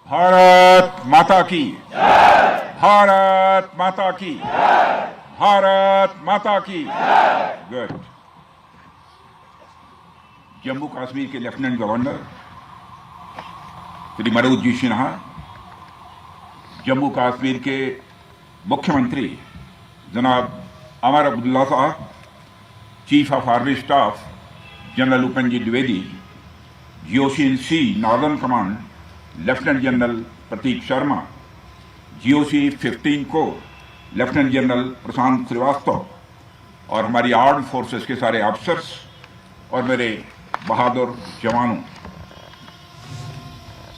भारत माता की, भारत माता की, भारत माता की। गुड। जम्मू कश्मीर के लेफ्टिनेंट गवर्नर श्री मनोज जी सिन्हा, जम्मू कश्मीर के मुख्यमंत्री जनाब अमर अब्दुल्ला साहब, chief of army staff general Upendra ji Dwivedi, GOC C northern command lieutenant general Prateek Sharma, GOC 15 corps lieutenant general Prashant Srivastava और हमारी आर्म्ड फोर्सेस के सारे ऑफिसर्स और मेरे बहादुर जवानों,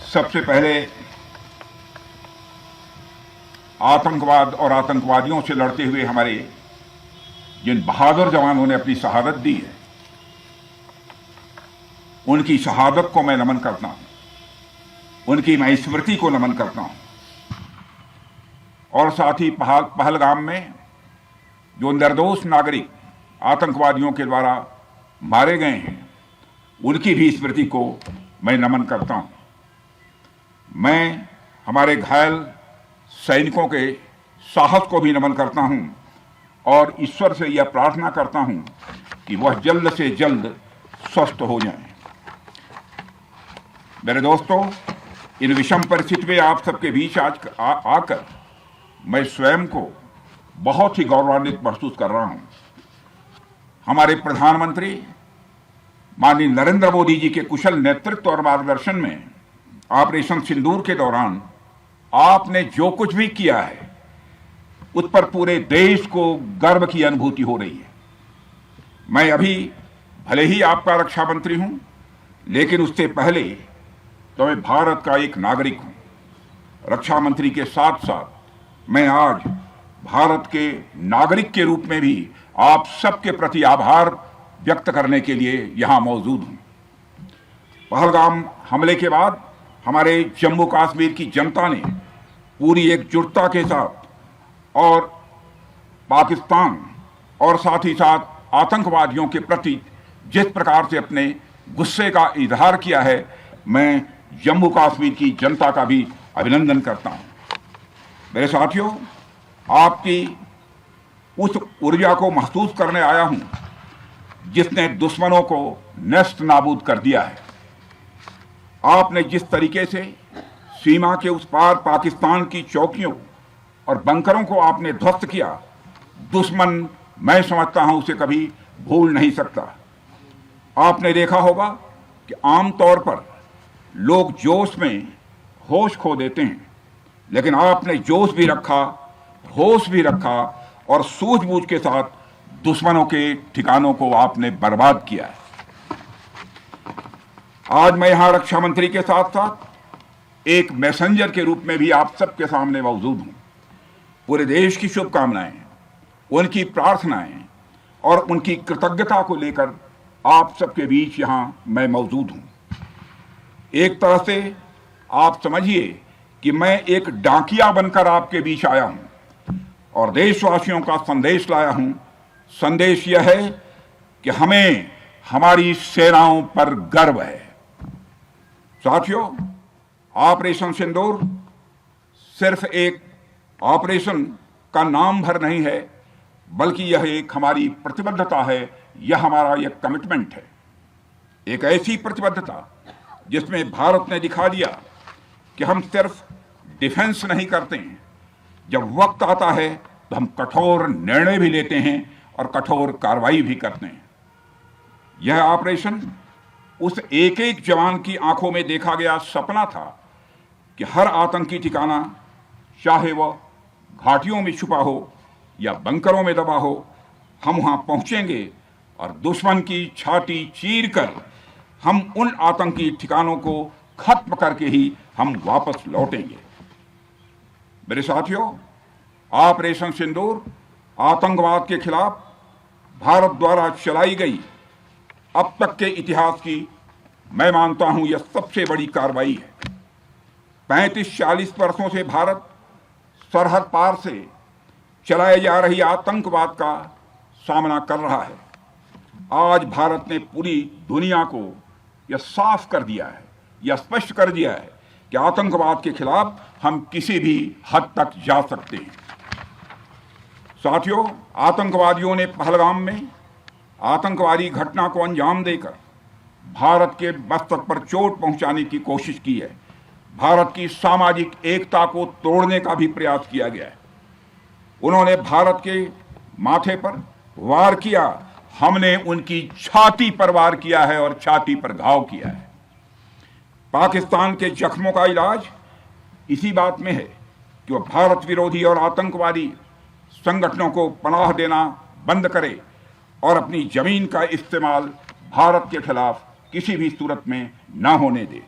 सबसे पहले आतंकवाद और आतंकवादियों से लड़ते हुए हमारे जिन बहादुर जवानों ने अपनी शहादत दी है, उनकी शहादत को मैं नमन करता हूं, उनकी मैं स्मृति को नमन करता हूं। और साथ ही पहलगाम में जो निर्दोष नागरिक आतंकवादियों के द्वारा मारे गए हैं, उनकी भी स्मृति को मैं नमन करता हूं। मैं हमारे घायल सैनिकों के साहस को भी नमन करता हूं और ईश्वर से यह प्रार्थना करता हूं कि वह जल्द से जल्द स्वस्थ हो जाएं। मेरे दोस्तों, इन विषम परिस्थिति में आप सबके बीच आज आकर मैं स्वयं को बहुत ही गौरवान्वित महसूस कर रहा हूं। हमारे प्रधानमंत्री माननीय नरेंद्र मोदी जी के कुशल नेतृत्व और मार्गदर्शन में ऑपरेशन सिंदूर के दौरान आपने जो कुछ भी किया है, उस पर पूरे देश को गर्व की अनुभूति हो रही है। मैं अभी भले ही आपका रक्षा मंत्री हूं, लेकिन उससे पहले तो मैं भारत का एक नागरिक हूं। रक्षा मंत्री के साथ साथ मैं आज भारत के नागरिक के रूप में भी आप सबके प्रति आभार व्यक्त करने के लिए यहां मौजूद हूं। पहलगाम हमले के बाद हमारे जम्मू कश्मीर की जनता ने पूरी एकजुटता के साथ और पाकिस्तान और साथ ही साथ आतंकवादियों के प्रति जिस प्रकार से अपने गुस्से का इजहार किया है, मैं जम्मू कश्मीर की जनता का भी अभिनंदन करता हूं। मेरे साथियों, आपकी उस ऊर्जा को महसूस करने आया हूं जिसने दुश्मनों को नष्ट नाबूद कर दिया है। आपने जिस तरीके से सीमा के उस पार पाकिस्तान की चौकियों और बंकरों को आपने ध्वस्त किया, दुश्मन मैं समझता हूं उसे कभी भूल नहीं सकता। आपने देखा होगा कि आमतौर पर लोग जोश में होश खो देते हैं, लेकिन आपने जोश भी रखा, होश भी रखा और सूझबूझ के साथ दुश्मनों के ठिकानों को आपने बर्बाद किया है। आज मैं यहां रक्षा मंत्री के साथ साथ एक मैसेंजर के रूप में भी आप सबके सामने मौजूद हूं। पूरे देश की शुभकामनाएं, उनकी प्रार्थनाएं और उनकी कृतज्ञता को लेकर आप सबके बीच यहां मैं मौजूद हूं। एक तरह से आप समझिए कि मैं एक डाकिया बनकर आपके बीच आया हूं और देशवासियों का संदेश लाया हूं। संदेश यह है कि हमें हमारी सेनाओं पर गर्व है। साथियों, ऑपरेशन सिंदूर सिर्फ एक ऑपरेशन का नाम भर नहीं है, बल्कि यह एक हमारी प्रतिबद्धता है, यह हमारा एक कमिटमेंट है। एक ऐसी प्रतिबद्धता जिसमें भारत ने दिखा दिया कि हम सिर्फ डिफेंस नहीं करते हैं, जब वक्त आता है तो हम कठोर निर्णय भी लेते हैं और कठोर कार्रवाई भी करते हैं। यह ऑपरेशन उस एक एक जवान की आंखों में देखा गया सपना था कि हर आतंकी ठिकाना, चाहे वह घाटियों में छुपा हो या बंकरों में दबा हो, हम वहां पहुंचेंगे और दुश्मन की छाती चीर कर हम उन आतंकी ठिकानों को खत्म करके ही हम वापस लौटेंगे। मेरे साथियों, ऑपरेशन सिंदूर आतंकवाद के खिलाफ भारत द्वारा चलाई गई अब तक के इतिहास की मैं मानता हूं यह सबसे बड़ी कार्रवाई है। 35-40 वर्षों से भारत सरहद पार से चलाए जा रही आतंकवाद का सामना कर रहा है। आज भारत ने पूरी दुनिया को यह साफ कर दिया है, यह स्पष्ट कर दिया है कि आतंकवाद के खिलाफ हम किसी भी हद तक जा सकते हैं। साथियों, आतंकवादियों ने पहलगाम में आतंकवादी घटना को अंजाम देकर भारत के मस्तक पर चोट पहुंचाने की कोशिश की है। भारत की सामाजिक एकता को तोड़ने का भी प्रयास किया गया है। उन्होंने भारत के माथे पर वार किया, हमने उनकी छाती पर वार किया है और छाती पर घाव किया है। पाकिस्तान के जख्मों का इलाज इसी बात में है कि वह भारत विरोधी और आतंकवादी संगठनों को पनाह देना बंद करे और अपनी जमीन का इस्तेमाल भारत के खिलाफ किसी भी सूरत में ना होने दे।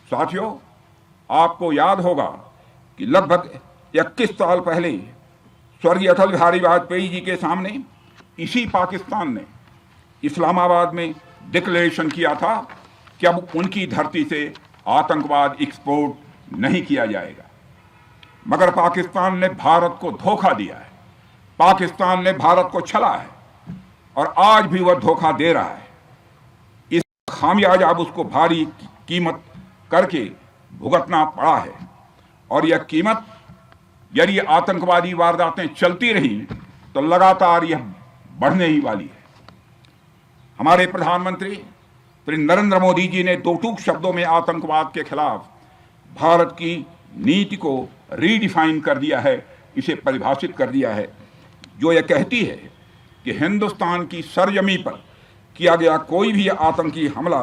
साथियों, आपको याद होगा कि लगभग 21 साल पहले स्वर्गीय अटल बिहारी वाजपेयी जी के सामने इसी पाकिस्तान ने इस्लामाबाद में डिक्लेरेशन किया था कि अब उनकी धरती से आतंकवाद एक्सपोर्ट नहीं किया जाएगा। मगर पाकिस्तान ने भारत को धोखा दिया है, पाकिस्तान ने भारत को छला है और आज भी वह धोखा दे रहा है। इस खामियाज अब उसको भारी कीमत करके भुगतना पड़ा है और यह कीमत, यदि आतंकवादी वारदातें चलती रही तो लगातार यह बढ़ने ही वाली है। हमारे प्रधानमंत्री श्री नरेंद्र मोदी जी ने दो टूक शब्दों में आतंकवाद के खिलाफ भारत की नीति को रीडिफाइन कर दिया है, इसे परिभाषित कर दिया है, जो यह कहती है कि हिंदुस्तान की सरजमी पर किया गया कोई भी आतंकी हमला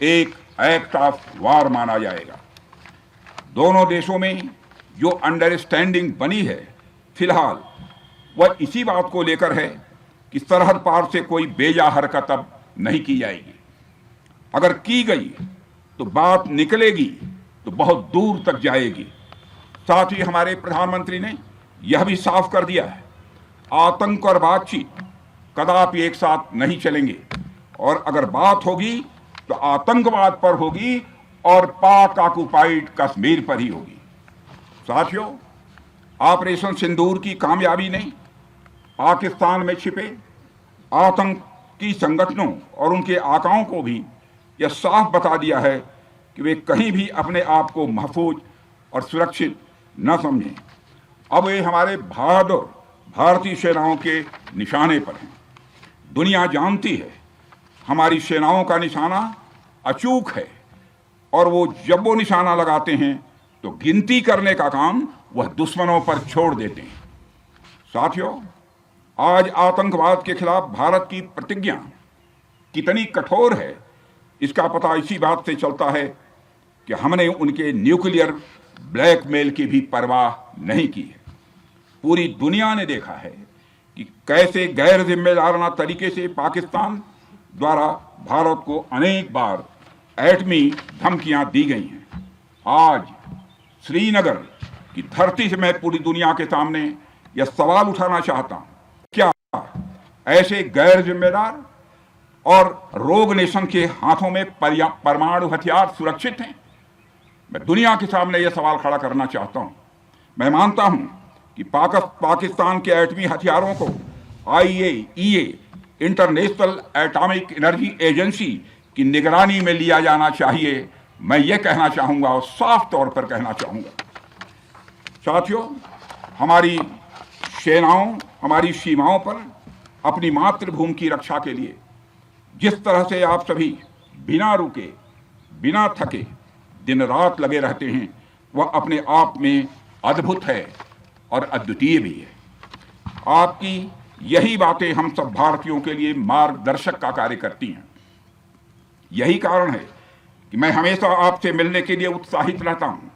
एक एक्ट ऑफ वार माना जाएगा। दोनों देशों में जो अंडरस्टैंडिंग बनी है फिलहाल वह इसी बात को लेकर है कि सरहद पार से कोई बेजा हरकत अब नहीं की जाएगी। अगर की गई तो बात निकलेगी तो बहुत दूर तक जाएगी। साथ ही हमारे प्रधानमंत्री ने यह भी साफ कर दिया है, आतंक और बातचीत कदापि एक साथ नहीं चलेंगे और अगर बात होगी तो आतंकवाद पर होगी और पाक ऑक्युपाइड कश्मीर पर ही होगी। साथियों, ऑपरेशन सिंदूर की कामयाबी ने पाकिस्तान में छिपे आतंकी संगठनों और उनके आकाओं को भी यह साफ बता दिया है कि वे कहीं भी अपने आप को महफूज और सुरक्षित न समझें। अब वे हमारे बहादुर भारतीय सेनाओं के निशाने पर हैं। दुनिया जानती है हमारी सेनाओं का निशाना अचूक है और वो जब वो निशाना लगाते हैं तो गिनती करने का काम वह दुश्मनों पर छोड़ देते हैं। साथियों, आज आतंकवाद के खिलाफ भारत की प्रतिज्ञा कितनी कठोर है इसका पता इसी बात से चलता है कि हमने उनके न्यूक्लियर ब्लैकमेल की भी परवाह नहीं की है। पूरी दुनिया ने देखा है कि कैसे गैर जिम्मेदाराना तरीके से पाकिस्तान द्वारा भारत को अनेक बार एटमी धमकियां दी गई हैं। आज श्रीनगर की धरती से मैं पूरी दुनिया के सामने यह सवाल उठाना चाहता हूं, क्या ऐसे गैर जिम्मेदार और रोग नेशन के हाथों में परमाणु हथियार सुरक्षित हैं? मैं दुनिया के सामने यह सवाल खड़ा करना चाहता हूं। मैं मानता हूं कि पाकिस्तान के एटमी हथियारों को IAEA international atomic energy agency की निगरानी में लिया जाना चाहिए। मैं ये कहना चाहूँगा और साफ तौर पर कहना चाहूँगा। साथियों, हमारी सेनाओं हमारी सीमाओं पर अपनी मातृभूमि की रक्षा के लिए जिस तरह से आप सभी बिना रुके बिना थके दिन रात लगे रहते हैं वह अपने आप में अद्भुत है और अद्वितीय भी है। आपकी यही बातें हम सब भारतीयों के लिए मार्गदर्शक का कार्य करती हैं। यही कारण है कि मैं हमेशा आपसे मिलने के लिए उत्साहित रहता हूं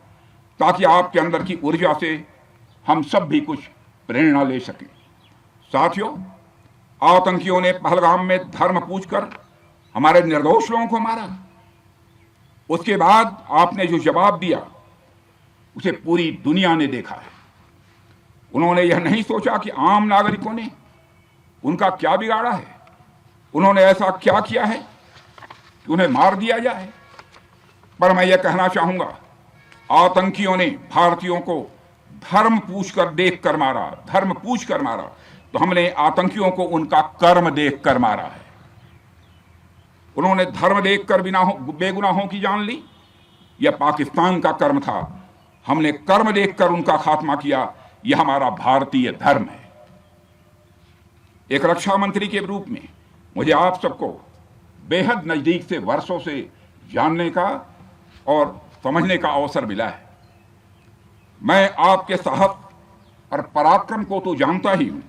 ताकि आपके अंदर की ऊर्जा से हम सब भी कुछ प्रेरणा ले सकें। साथियों, आतंकियों ने पहलगाम में धर्म पूछकर हमारे निर्दोष लोगों को मारा। उसके बाद आपने जो जवाब दिया उसे पूरी दुनिया ने देखा है। उन्होंने यह नहीं सोचा कि आम नागरिकों ने उनका क्या बिगाड़ा है, उन्होंने ऐसा क्या किया है कि उन्हें मार दिया जाए। पर मैं यह कहना चाहूंगा, आतंकियों ने भारतीयों को धर्म पूछकर देखकर मारा, धर्म पूछकर मारा, तो हमने आतंकियों को उनका कर्म देखकर मारा है। उन्होंने धर्म देखकर बेगुनाहों की जान ली, यह पाकिस्तान का कर्म था। हमने कर्म देखकर उनका खात्मा किया। यह हमारा भारतीय धर्म है। एक रक्षा मंत्री के रूप में मुझे आप सबको बेहद नजदीक से वर्षों से जानने का और समझने का अवसर मिला है। मैं आपके साहस और पराक्रम को तो जानता ही हूं,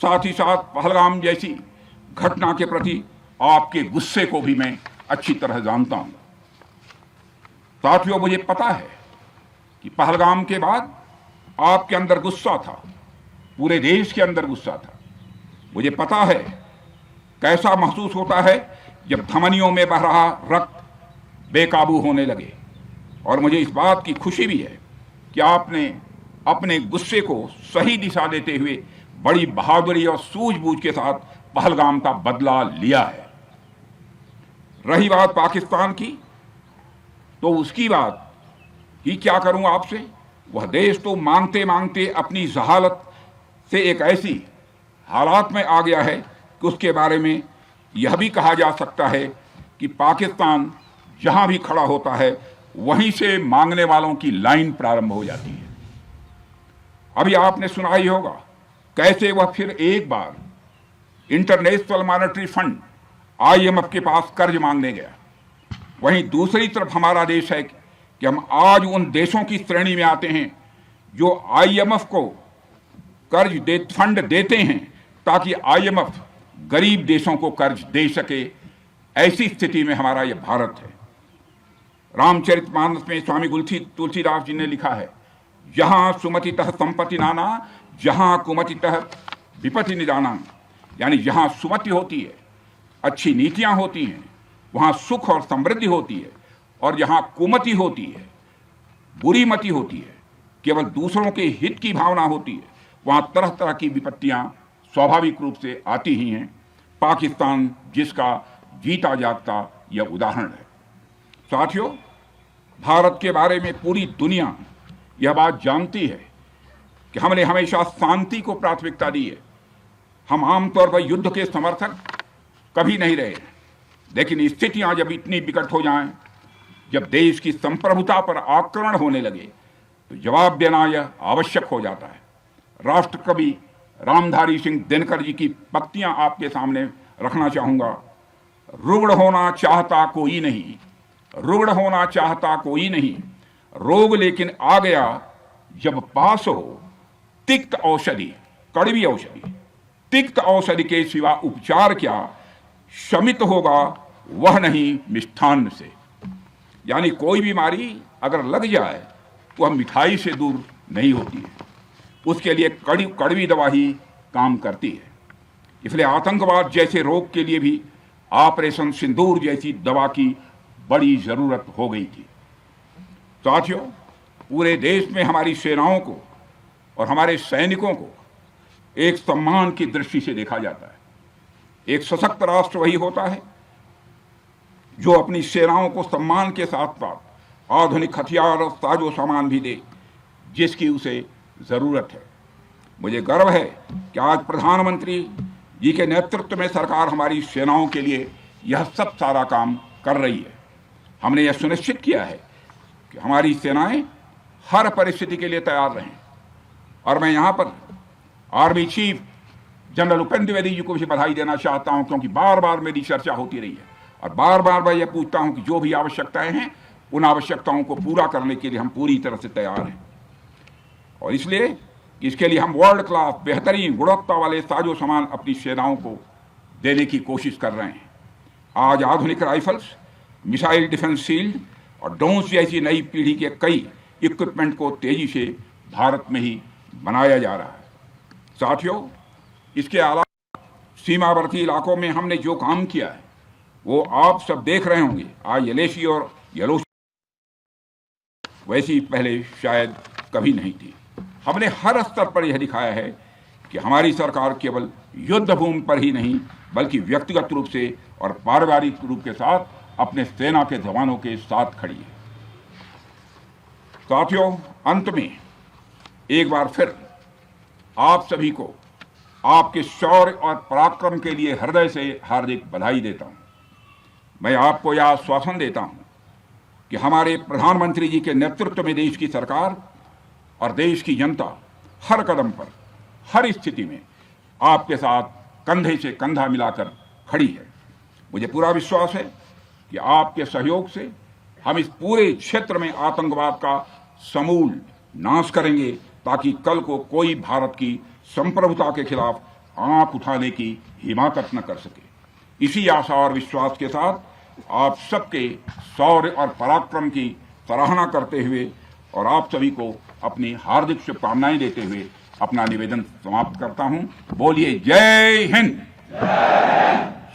साथ ही साथ पहलगाम जैसी घटना के प्रति आपके गुस्से को भी मैं अच्छी तरह जानता हूं। साथियों, मुझे पता है कि पहलगाम के बाद आपके अंदर गुस्सा था, पूरे देश के अंदर गुस्सा था। मुझे पता है कैसा महसूस होता है जब धमनियों में बह रहा रक्त बेकाबू होने लगे। और मुझे इस बात की खुशी भी है कि आपने अपने गुस्से को सही दिशा देते हुए बड़ी बहादुरी और सूझबूझ के साथ पहलगाम का बदला लिया है। रही बात पाकिस्तान की, तो उसकी बात ही क्या करूं आपसे। वह देश तो मांगते मांगते अपनी जहालत से एक ऐसी हालात में आ गया है कि उसके बारे में यह भी कहा जा सकता है कि पाकिस्तान जहां भी खड़ा होता है वहीं से मांगने वालों की लाइन प्रारंभ हो जाती है। अभी आपने सुना ही होगा कैसे वह फिर एक बार इंटरनेशनल मॉनेटरी फंड IMF के पास कर्ज मांगने गया। वहीं दूसरी तरफ हमारा देश है कि हम आज उन देशों की श्रेणी में आते हैं जो IMF को फंड देते हैं ताकि IMF गरीब देशों को कर्ज दे सके। ऐसी स्थिति में हमारा यह भारत है। रामचरितमानस में स्वामी तुलसीदास जी ने लिखा है, जहां सुमतितः संपत्ति नाना, जहां कुमतितः विपत्ति निदाना। यानी जहां सुमति होती है, अच्छी नीतियां होती हैं, वहां सुख और समृद्धि होती है, और जहां कुमति होती है, बुरी मति होती है, केवल दूसरों के हित की भावना होती है, वहां तरह तरह की विपत्तियां स्वाभाविक रूप से आती ही हैं। पाकिस्तान जिसका जीता जागता यह उदाहरण है। साथियों, भारत के बारे में पूरी दुनिया यह बात जानती है कि हमने हमेशा शांति को प्राथमिकता दी है। हम आमतौर पर युद्ध के समर्थक कभी नहीं रहे, लेकिन स्थितियां जब इतनी विकट हो जाएं, जब देश की संप्रभुता पर आक्रमण होने लगे, तो जवाब देना यह आवश्यक हो जाता है। राष्ट्र कवि रामधारी सिंह दिनकर जी की पंक्तियां आपके सामने रखना चाहूंगा। रुग्ण होना चाहता कोई नहीं, रुग्ण होना चाहता कोई नहीं, रोग लेकिन आ गया जब पास हो तिक्त औषधि, कड़वी औषधि। तिक्त औषधि के सिवा उपचार क्या, शमित होगा वह नहीं मिष्ठान्न से। यानी कोई बीमारी अगर लग जाए तो वह मिठाई से दूर नहीं होती है, उसके लिए कड़वी दवा ही काम करती है। इसलिए आतंकवाद जैसे रोग के लिए भी ऑपरेशन सिंदूर जैसी दवा की बड़ी जरूरत हो गई थी। साथियों, पूरे देश में हमारी सेनाओं को और हमारे सैनिकों को एक सम्मान की दृष्टि से देखा जाता है। एक सशक्त राष्ट्र वही होता है जो अपनी सेनाओं को सम्मान के साथ साथ आधुनिक हथियार और साजो सामान भी दे जिसकी उसे जरूरत है। मुझे गर्व है कि आज प्रधानमंत्री जी के नेतृत्व में सरकार हमारी सेनाओं के लिए यह सब सारा काम कर रही है। हमने यह सुनिश्चित किया है कि हमारी सेनाएं हर परिस्थिति के लिए तैयार रहें। और मैं यहाँ पर army chief general Upendra Dwivedi ji को भी बधाई देना चाहता हूँ, क्योंकि बार बार मेरी चर्चा होती रही है और बार बार मैं यह पूछता हूँ कि जो भी आवश्यकताएं हैं उन आवश्यकताओं को पूरा करने के लिए हम पूरी तरह से तैयार हैं। और इसलिए इसके लिए हम वर्ल्ड क्लास बेहतरीन गुणवत्ता वाले साजो सामान अपनी सेनाओं को देने की कोशिश कर रहे हैं। आज आधुनिक राइफल्स, मिसाइल डिफेंस शील्ड और ड्रोन्स जैसी नई पीढ़ी के कई इक्विपमेंट को तेजी से भारत में ही बनाया जा रहा है। साथियों, इसके अलावा सीमावर्ती इलाकों में हमने जो काम किया है वो आप सब देख रहे होंगे। आज यलेशी और यलोशी वैसी पहले शायद कभी नहीं थी। हमने हर स्तर पर यह दिखाया है कि हमारी सरकार केवल युद्ध भूमि पर ही नहीं बल्कि व्यक्तिगत रूप से और पारिवारिक रूप के साथ अपने सेना के जवानों के साथ खड़ी है। साथियों, अंत में एक बार फिर आप सभी को आपके शौर्य और पराक्रम के लिए हृदय से हार्दिक बधाई देता हूं। मैं आपको यह आश्वासन देता हूं कि हमारे प्रधानमंत्री जी के नेतृत्व में देश की सरकार और देश की जनता हर कदम पर, हर स्थिति में आपके साथ कंधे से कंधा मिलाकर खड़ी है। मुझे पूरा विश्वास है कि आपके सहयोग से हम इस पूरे क्षेत्र में आतंकवाद का समूल नाश करेंगे, ताकि कल को कोई भारत की संप्रभुता के खिलाफ आंख उठाने की हिमाकत न कर सके। इसी आशा और विश्वास के साथ आप सबके शौर्य और पराक्रम की सराहना करते हुए और आप सभी को अपनी हार्दिक शुभकामनाएं देते हुए अपना निवेदन समाप्त करता हूं। बोलिए जय हिंद,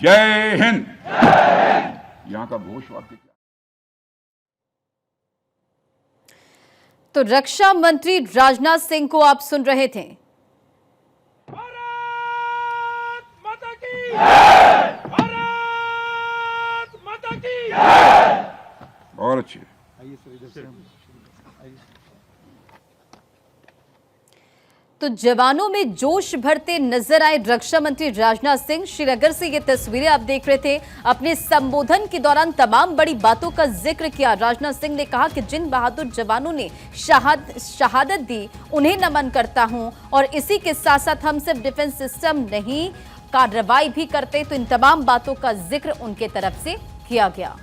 जय हिंद। यहां का घोष वाक्य क्या? तो रक्षा मंत्री राजनाथ सिंह को आप सुन रहे थे। भारत माता की, भारत माता की। बहुत अच्छे। तो जवानों में जोश भरते नजर आए रक्षा मंत्री राजनाथ सिंह। श्रीनगर से ये तस्वीरें आप देख रहे थे। अपने संबोधन के दौरान तमाम बड़ी बातों का जिक्र किया। राजनाथ सिंह ने कहा कि जिन बहादुर जवानों ने शहादत दी उन्हें नमन करता हूं, और इसी के साथ साथ हम सिर्फ डिफेंस सिस्टम नहीं कार्रवाई भी करते। तो इन तमाम बातों का जिक्र उनके तरफ से किया गया।